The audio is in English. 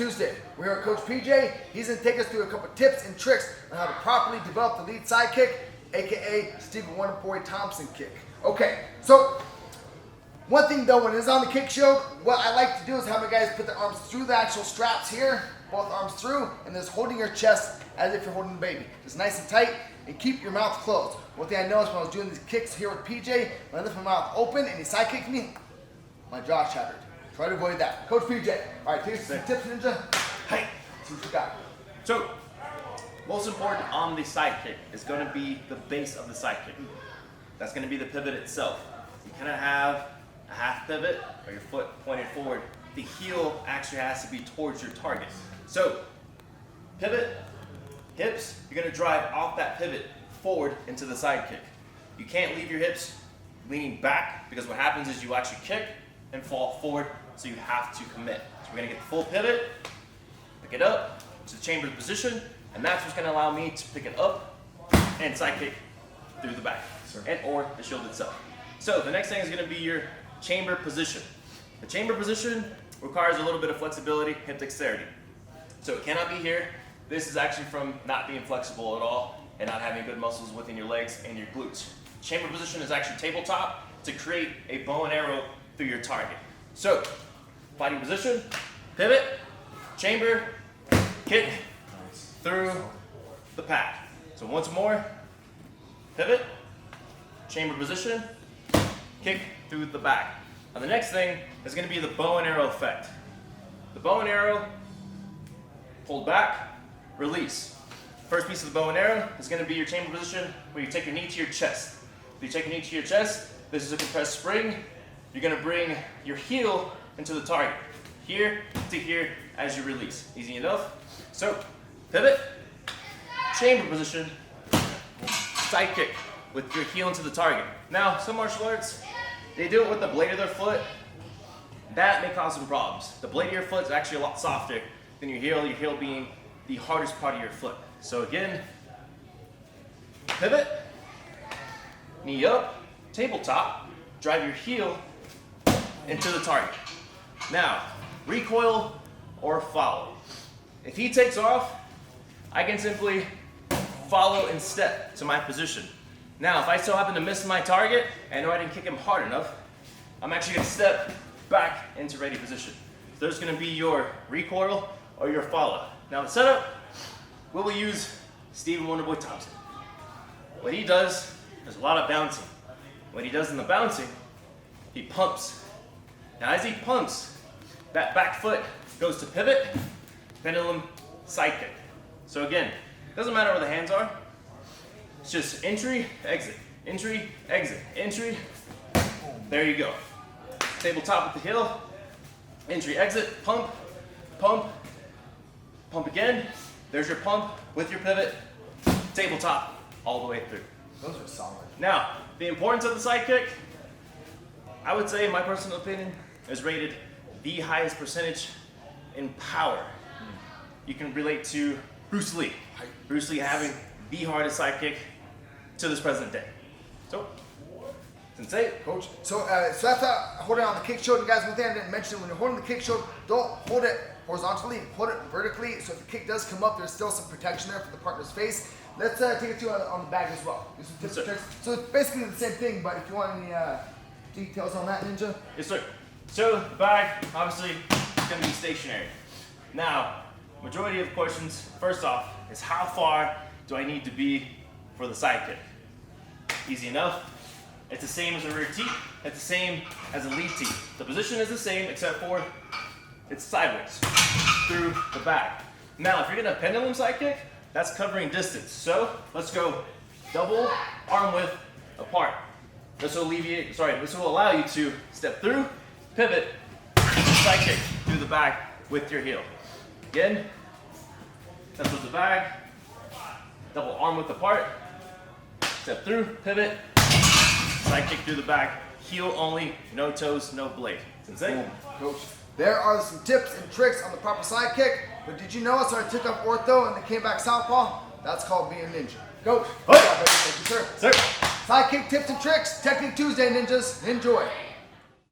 Tuesday. We're here with Coach PJ. He's going to take us through a couple tips and tricks on how to properly develop the lead sidekick, aka Stephen Wonderboy Thompson kick. Okay, so one thing though, when it's on the kick show, what I like to do is have my guys put their arms through the actual straps here, both arms through, and just holding your chest as if you're holding a baby. Just nice and tight, and keep your mouth closed. One thing I noticed when I was doing these kicks here with PJ, when I lift my mouth open and he sidekicked me, my jaw shattered. Try to avoid that. Coach PJ, all right, here's some tips, Ninja. Hey, see what you got. So, most important on the sidekick is going to be the base of the sidekick. That's going to be the pivot itself. You kind of have a half pivot or your foot pointed forward. The heel actually has to be towards your target. So, pivot, hips, you're going to drive off that pivot forward into the sidekick. You can't leave your hips leaning back because what happens is you actually kick and fall forward, so you have to commit. So we're going to get the full pivot, pick it up to the chamber position, and that's what's going to allow me to pick it up and sidekick through the back, and or the shield itself. So the next thing is going to be your chamber position. The chamber position requires a little bit of flexibility, hip dexterity. So it cannot be here. This is actually from not being flexible at all and not having good muscles within your legs and your glutes. Chamber position is actually tabletop to create a bow and arrow through your target. So, fighting position, pivot, chamber, kick through the pad. So once more, pivot, chamber position, kick through the back. Now the next thing is going to be the bow and arrow effect. The bow and arrow, pulled back, release. First piece of the bow and arrow is going to be your chamber position where you take your knee to your chest. If you take your knee to your chest, this is a compressed spring. You're going to bring your heel into the target, here to here as you release. Easy enough? So, pivot, chamber position, side kick with your heel into the target. Now, some martial arts, they do it with the blade of their foot. That may cause some problems. The blade of your foot is actually a lot softer than your heel being the hardest part of your foot. So again, pivot, knee up, tabletop, drive your heel into the target. Now, recoil or follow. If he takes off, I can simply follow and step to my position. Now, if I still happen to miss my target and know I didn't kick him hard enough, I'm actually going to step back into ready position. So there's going to be your recoil or your follow. Now the setup, we will use Stephen Wonderboy Thompson. What he does is a lot of bouncing. What he does in the bouncing, he pumps. Now as he pumps, that back foot goes to pivot, pendulum, side kick. So again, it doesn't matter where the hands are. It's just entry, exit, entry, exit, entry. There you go. Tabletop with the heel, entry, exit, pump, pump, pump again. There's your pump with your pivot, tabletop all the way through. Those are solid. Now, the importance of the side kick, I would say, in my personal opinion, is rated the highest percentage in power. You can relate to Bruce Lee. Bruce Lee having the hardest side kick to this present day. So, Sensei. Coach. So after holding on the kick shoulder, guys, one thing I didn't mention, when you're holding the kick shoulder, don't hold it horizontally, hold it vertically, so if the kick does come up, there's still some protection there for the partner's face. Let's take it to you on the bag as well. Do some tips and tricks. So it's basically the same thing, but if you want any details on that, Ninja? Yes, sir. So the bag, obviously, is going to be stationary. Now, majority of questions, first off, is how far do I need to be for the side kick? Easy enough. It's the same as a rear tee. It's the same as a lead tee. The position is the same except for it's sideways through the back. Now, if you're gonna pendulum side kick, that's covering distance. So let's go double arm width apart. This will allow you to step through, pivot, side kick through the back with your heel. Again, step with the bag, double arm width apart, step through, pivot, side kick through the back, heel only, no toes, no blade. Sensei? Coach, there are some tips and tricks on the proper side kick, but did you know I started took up ortho and then came back southpaw? That's called being a ninja. Coach, thank you, sir. Sir. Side kick tips and tricks, Technique Tuesday, ninjas. Enjoy.